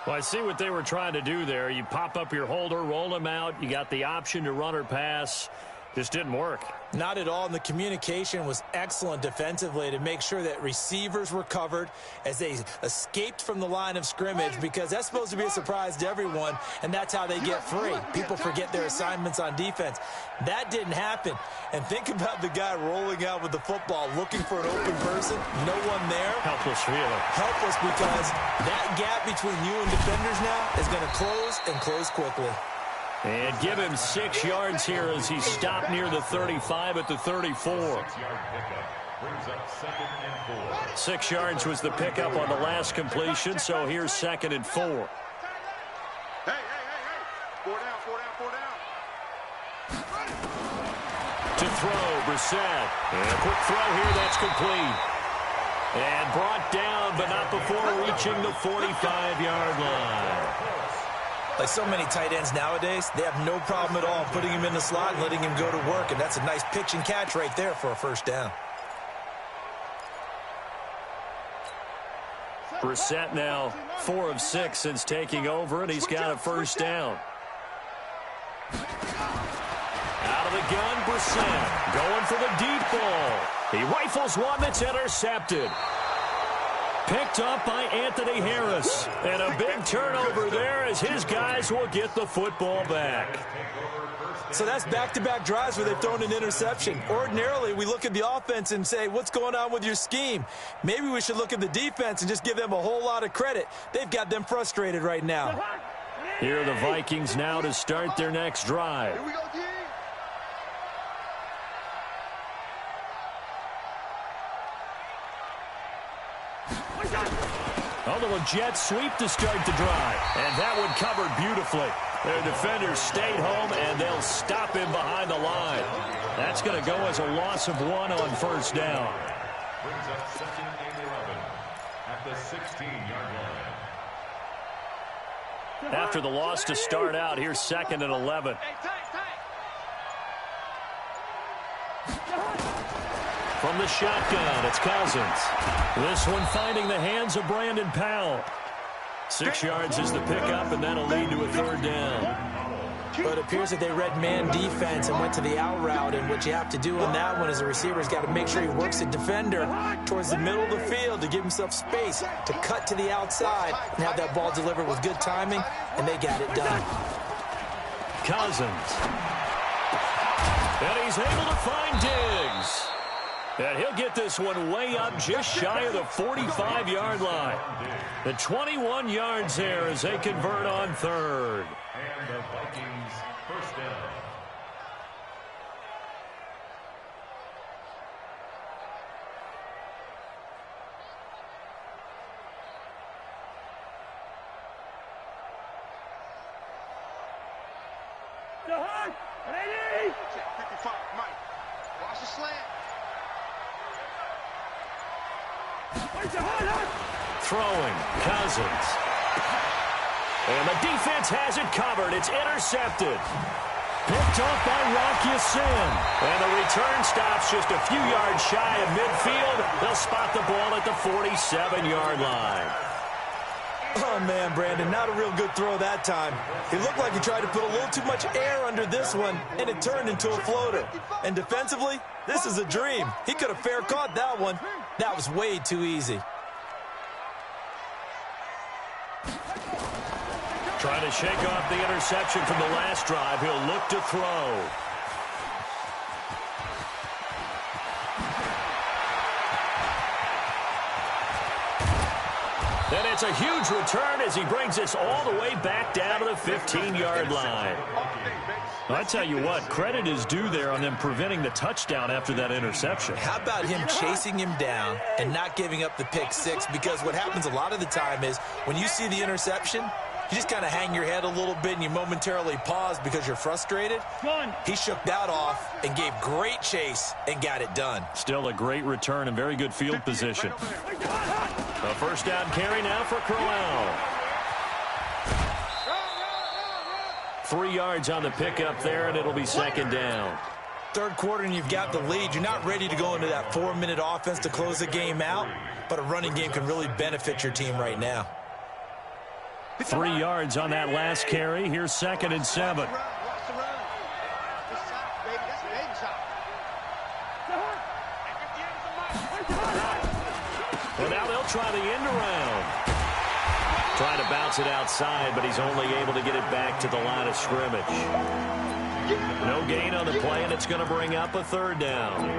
Well, I see what they were trying to do there. You pop up your holder, roll him out. You got the option to run or pass. Just didn't work. Not at all, and the communication was excellent defensively to make sure that receivers were covered as they escaped from the line of scrimmage, because that's supposed to be a surprise to everyone, and that's how they get free. People forget their assignments on defense. That didn't happen. And think about the guy rolling out with the football, looking for an open person, no one there. Helpless feeling. Helpless, because that gap between you and defenders now is going to close, and close quickly. And give him 6 yards here as he stopped near the 35 at the 34. 6-yard pickup brings up 2nd and 4. 6 yards was the pickup on the last completion, so here's 2nd and 4. Hey. 4 down. To throw, Brissett. And a quick throw here, that's complete. And brought down, but not before reaching the 45-yard line. Like so many tight ends nowadays, they have no problem at all putting him in the slot and letting him go to work, and that's a nice pitch and catch right there for a first down. Brissett now 4 of 6 since taking over, and he's got a first down. Out of the gun, Brissett going for the deep ball. He rifles one that's intercepted. Picked up by Anthony Harris. And a big turnover there as his guys will get the football back. So that's back-to-back drives where they've thrown an interception. Ordinarily, we look at the offense and say, what's going on with your scheme? Maybe we should look at the defense and just give them a whole lot of credit. They've got them frustrated right now. Here are the Vikings now to start their next drive. Here we go, G. A little jet sweep to start the drive. And that one covered beautifully. Their defenders stayed home, and they'll stop him behind the line. That's going to go as a loss of 1 on first down. Brings up 2nd and 11 at the 16-yard line. After the loss to start out, here's 2nd and 11. From the shotgun, it's Cousins. This one finding the hands of Brandon Powell. 6 yards is the pickup, and that'll lead to a third down. But it appears that they read man defense and went to the out route, and what you have to do on that one is the receiver's got to make sure he works the defender towards the middle of the field to give himself space to cut to the outside and have that ball delivered with good timing, and they got it done. Cousins. And he's able to find Diggs. And he'll get this one way up just shy of the 45-yard line. The 21 yards there as they convert on third. And the Vikings first down. Ready? Check 55, Mike. Watch the slant. Throwing, Cousins. And the defense has it covered. It's intercepted. Picked off by Rocky Sin. And the return stops just a few yards shy of midfield. They'll spot the ball at the 47-yard line. Oh, man, Brandon, not a real good throw that time. It looked like he tried to put a little too much air under this one, and it turned into a floater. And defensively, this is a dream. He could have fair caught that one. That was way too easy. Trying to shake off the interception from the last drive. He'll look to throw. And it's a huge return as he brings us all the way back down to the 15-yard line. I tell you what, credit is due there on them preventing the touchdown after that interception. How about him chasing him down and not giving up the pick six? Because what happens a lot of the time is when you see the interception, you just kind of hang your head a little bit and you momentarily pause because you're frustrated. He shook that off and gave great chase and got it done. Still a great return and very good field position. A first down carry now for Crowell. 3 yards on the pickup there, and it'll be second down. Third quarter and you've got the lead. You're not ready to go into that 4-minute offense to close the game out, but a running game can really benefit your team right now. 3 yards on that last carry. Here's 2nd and 7. Well, now they'll try the end around. Trying to bounce it outside, but he's only able to get it back to the line of scrimmage. No gain on the play, and it's going to bring up a third down.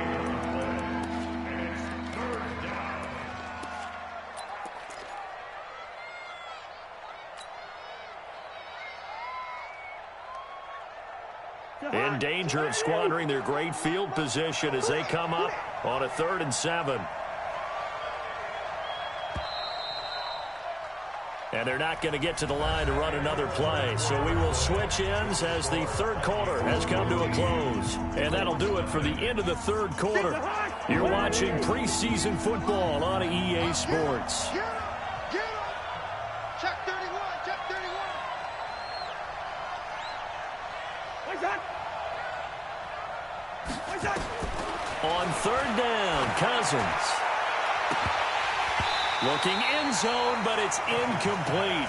In danger of squandering their great field position as they come up on a 3rd and 7. And they're not going to get to the line to run another play. So we will switch ends as the 3rd quarter has come to a close. And that'll do it for the end of the 3rd quarter. You're watching preseason football on EA Sports. Get him! Get him! Check 31! Check 31! What's that? What's that? On 3rd down, Cousins. Looking end zone, but it's incomplete.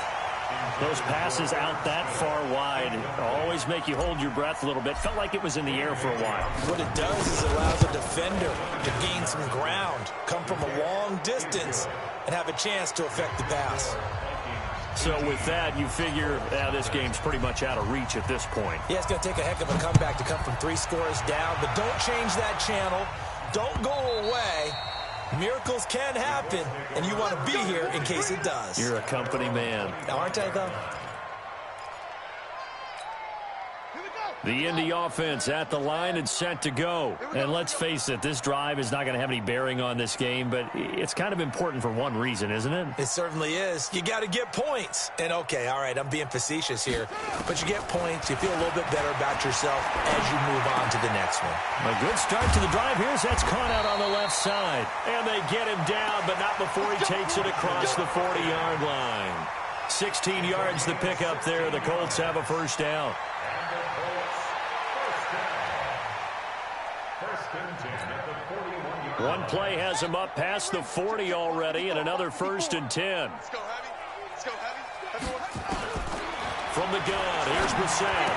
Those passes out that far wide always make you hold your breath a little bit. Felt like it was in the air for a while. What it does is it allows a defender to gain some ground, come from a long distance, and have a chance to affect the pass. So with that, you figure this game's pretty much out of reach at this point. Yeah, it's going to take a heck of a comeback to come from 3 scores down, but don't change that channel. Don't go away. Miracles can happen, and you want to be here in case it does. You're a company man. Aren't I, though? The Indy offense at the line and set to go. And let's face it, this drive is not going to have any bearing on this game, but it's kind of important for one reason, isn't it? It certainly is. You got to get points. And, okay, all right, I'm being facetious here, but you get points. You feel a little bit better about yourself as you move on to the next one. A good start to the drive here as that's caught out on the left side. And they get him down, but not before he takes it across the 40-yard line. 16 yards the pickup there. The Colts have a first down. One play has him up past the 40 already, and another 1st and 10. Let's go, Heavy. Let's go, Heavy. From the gun, here's Brissett.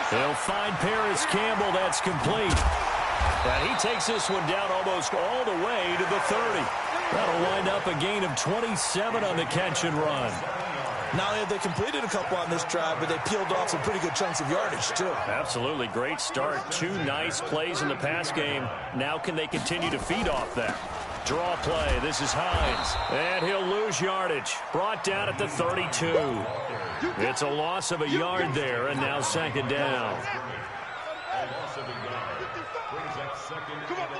They'll find Paris Campbell. That's complete. And he takes this one down almost all the way to the 30. That'll wind up a gain of 27 on the catch and run. Not only have they completed a couple on this drive, but they peeled off some pretty good chunks of yardage, too. Absolutely. Great start. 2 nice plays in the pass game. Now can they continue to feed off that? Draw play. This is Hines. And he'll lose yardage. Brought down at the 32. It's a loss of a yard there, and now 2nd down. A loss of a yard. Brings up 2nd and 11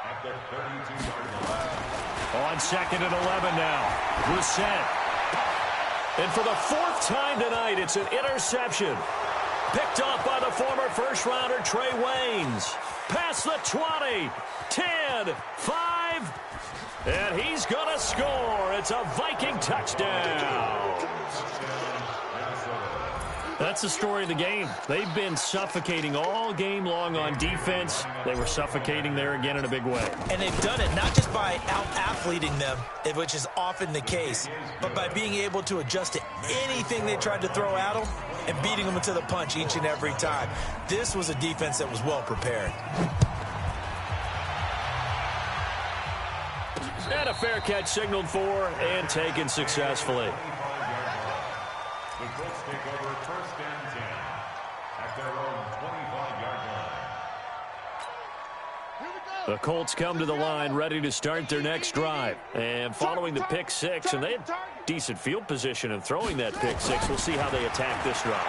at the 32-yard line. On 2nd and 11 now. Brissett. And for the 4th time tonight, it's an interception. Picked up by the former first-rounder Trey Waynes. Past the 20, 10, 5, and he's going to score. It's a Viking touchdown. That's the story of the game. They've been suffocating all game long on defense. They were suffocating there again in a big way. And they've done it not just by out-athleting them, which is often the case, but by being able to adjust to anything they tried to throw at them and beating them to the punch each and every time. This was a defense that was well prepared. And a fair catch signaled for and taken successfully. The Colts take over 1st and 10 at their own 25-yard line. The Colts come to the line ready to start their next drive. And following the pick 6, and they had decent field position in throwing that pick 6. We'll see how they attack this drive.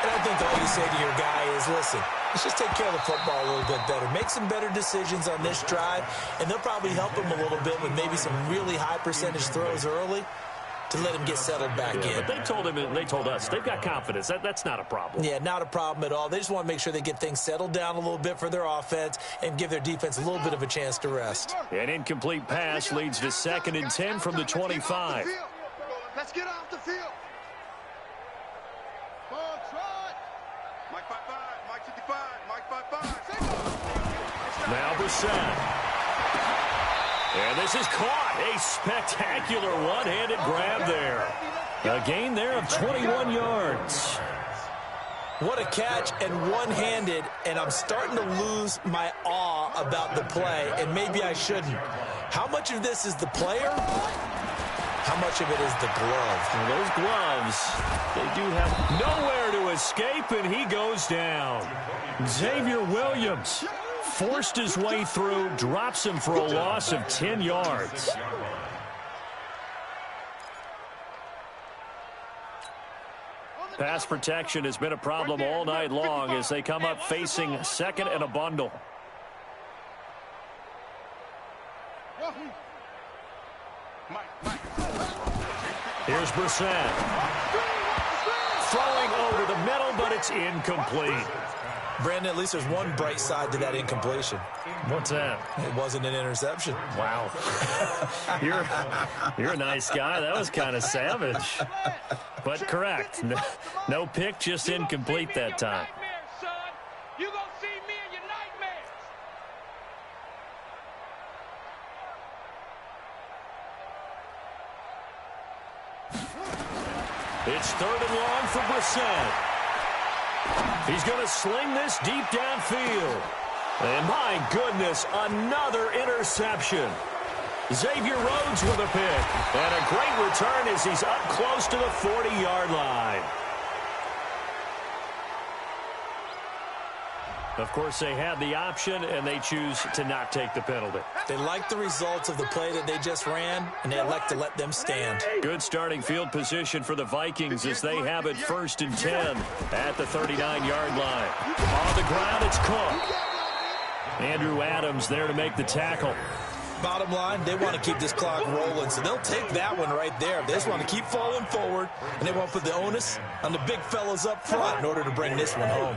And I think all you say to your guy is, listen, let's just take care of the football a little bit better. Make some better decisions on this drive, and they'll probably help him a little bit with maybe some really high percentage throws early to let him get settled back in. But they told him and they told us they've got confidence. That's not a problem. Yeah, not a problem at all. They just want to make sure they get things settled down a little bit for their offense and give their defense a little bit of a chance to rest. An incomplete pass leads to 2nd and 10 from the 25. Let's get off the field. Ball trot. Mike 5-5, Mike 55, Mike 5-5. Now Brissett. And this is caught. A spectacular one-handed grab there. A gain there of 21 yards. What a catch, and one-handed, and I'm starting to lose my awe about the play, and maybe I shouldn't. How much of this is the player? How much of it is the glove? Well, those gloves, they do have nowhere to escape, and he goes down. Xavier Williams forced his way through, drops him for a loss of 10 yards. Pass protection has been a problem all night long as they come up facing second and a bundle. Here's Brissett. Throwing over the middle, but it's incomplete. Brandon, at least there's one bright side to that incompletion. What's that? It wasn't an interception. Wow. You're a nice guy. That was kind of savage. But correct. No pick, just incomplete that time. You gonna see me in your nightmares. It's third and long for Brissett. He's going to sling this deep downfield. And my goodness, another interception. Xavier Rhodes with a pick. And a great return as he's up close to the 40-yard line. Of course, they had the option, and they choose to not take the penalty. They like the results of the play that they just ran, and they elect to let them stand. Good starting field position for the Vikings as they have it 1st and 10 at the 39-yard line. On the ground, it's Cook. Andrew Adams there to make the tackle. Bottom line, they want to keep this clock rolling, so they'll take that one right there. They just want to keep falling forward, and they want to put the onus on the big fellas up front in order to bring this one home.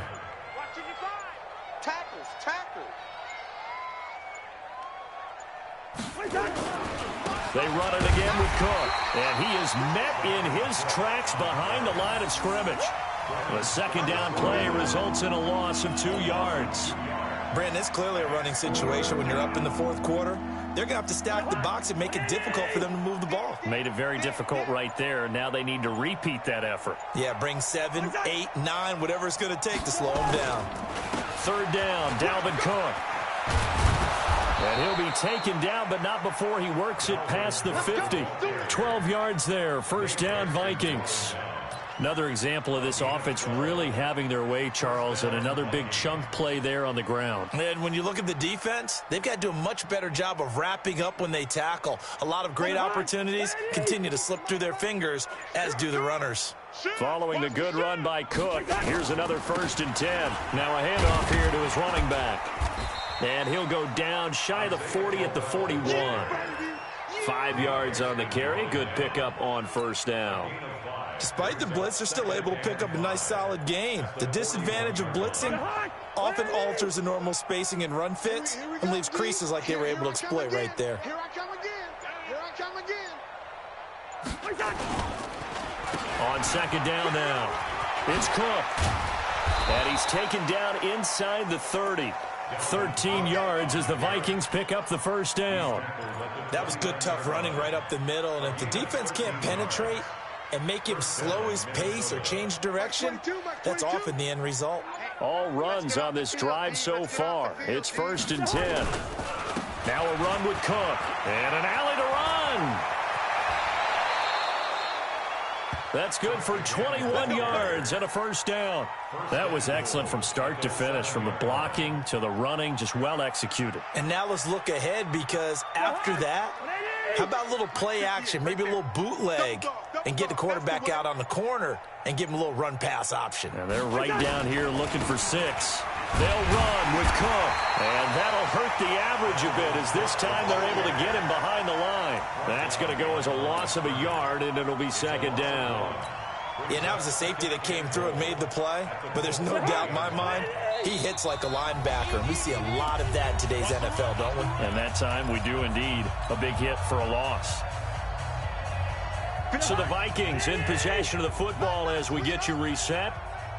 They run it again with Cook, and he is met in his tracks behind the line of scrimmage. The second down play results in a loss of 2 yards. Brandon, it's clearly a running situation when you're up in the fourth quarter. They're going to have to stack the box and make it difficult for them to move the ball. Made it very difficult right there. Now they need to repeat that effort. Yeah, bring 7, 8, 9, whatever it's going to take to slow them down. Third down, Dalvin Cook. And he'll be taken down, but not before he works it past the 50. 12 yards there, first down Vikings. Another example of this offense really having their way, Charles, and another big chunk play there on the ground. And when you look at the defense, they've got to do a much better job of wrapping up when they tackle. A lot of great opportunities continue to slip through their fingers, as do the runners. Following the good run by Cook, here's another 1st and 10. Now a handoff here to his running back. And he'll go down shy of the 40 at the 41. 5 yards on the carry. Good pickup on first down. Despite the blitz, they're still able to pick up a nice, solid gain. The disadvantage of blitzing often alters the normal spacing and run fits and leaves creases like they were able to exploit right there. Here I come again. Here I come again. On second down now, it's Cook. And he's taken down inside the 30. 13 yards as the Vikings pick up the first down. That was good, tough running right up the middle. And if the defense can't penetrate and make him slow his pace or change direction, that's often the end result. All runs on this drive so far. It's 1st and 10. Now a run with Cook. And an alley to run. That's good for 21 yards and a first down. That was excellent from start to finish, from the blocking to the running, just well executed. And now let's look ahead, because after that, how about a little play action, maybe a little bootleg, and get the quarterback out on the corner and give him a little run-pass option. And they're right down here looking for 6. They'll run with Cook, and that'll hurt the average a bit as this time they're able to get him behind the line. That's going to go as a loss of a yard, and it'll be second down. Yeah, that was a safety that came through and made the play, but there's no doubt in my mind he hits like a linebacker, and we see a lot of that in today's NFL, don't we? And that time we do indeed. A big hit for a loss. So the Vikings in possession of the football as we get you reset.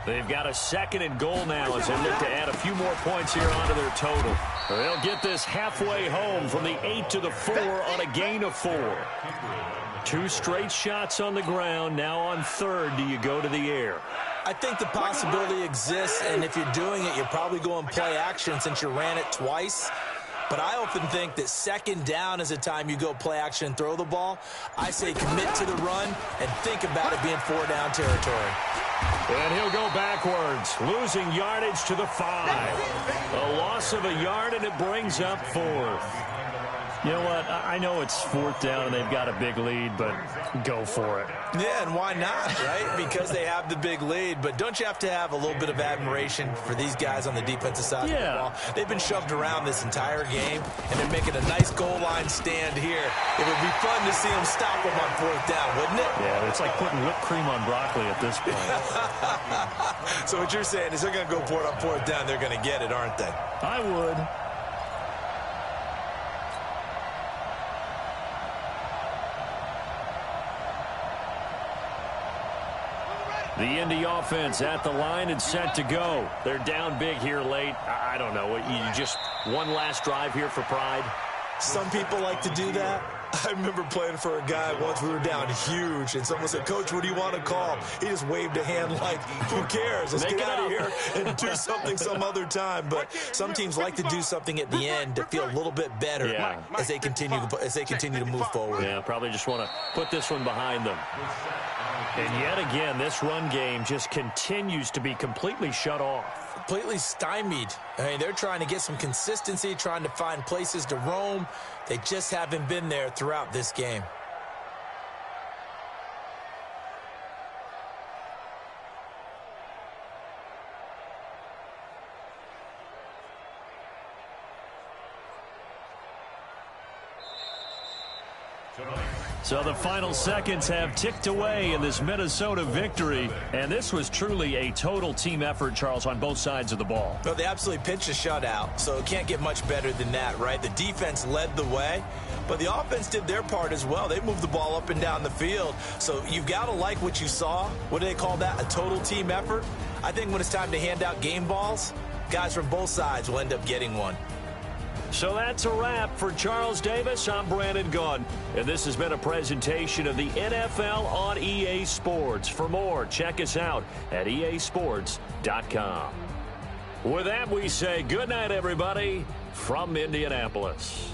They've got a 2nd and goal now as they look to add a few more points here onto their total. They'll get this halfway home from the 8 to the 4 on a gain of 4. 2 straight shots on the ground. Now on 3rd, do you go to the air? I think the possibility exists, and if you're doing it, you're probably going play action since you ran it twice. But I often think that second down is a time you go play action and throw the ball. I say commit to the run and think about it being 4-down territory. And he'll go backwards, losing yardage to the 5. A loss of a yard, and it brings up 4th. You know what? I know it's 4th down and they've got a big lead, but go for it. Yeah, and why not, right? Because they have the big lead. But don't you have to have a little bit of admiration for these guys on the defensive side of the ball? They've been shoved around this entire game, and they're making a nice goal line stand here. It would be fun to see them stop them on 4th down, wouldn't it? Yeah, it's like putting whipped cream on broccoli at this point. So what you're saying is they're going to go for it on 4th down. They're going to get it, aren't they? I would. The Indy offense at the line and set to go. They're down big here late. I don't know. You just one last drive here for pride? Some people like to do that. I remember playing for a guy once. We were down huge, and someone said, "Coach, what do you want to call?" He just waved a hand like, who cares? Let's get out of here and do something some other time. But some teams like to do something at the end to feel a little bit better as they continue to move forward. Yeah, probably just want to put this one behind them. And yet again, this run game just continues to be completely shut off. Completely stymied. I mean, they're trying to get some consistency, trying to find places to roam. They just haven't been there throughout this game. So the final seconds have ticked away in this Minnesota victory. And this was truly a total team effort, Charles, on both sides of the ball. Well, they absolutely pitched a shutout, so it can't get much better than that, right? The defense led the way, but the offense did their part as well. They moved the ball up and down the field. So you've got to like what you saw. What do they call that? A total team effort? I think when it's time to hand out game balls, guys from both sides will end up getting one. So that's a wrap for Charles Davis. I'm Brandon Gunn, and this has been a presentation of the NFL on EA Sports. For more, check us out at easports.com. With that, we say good night, everybody, from Indianapolis.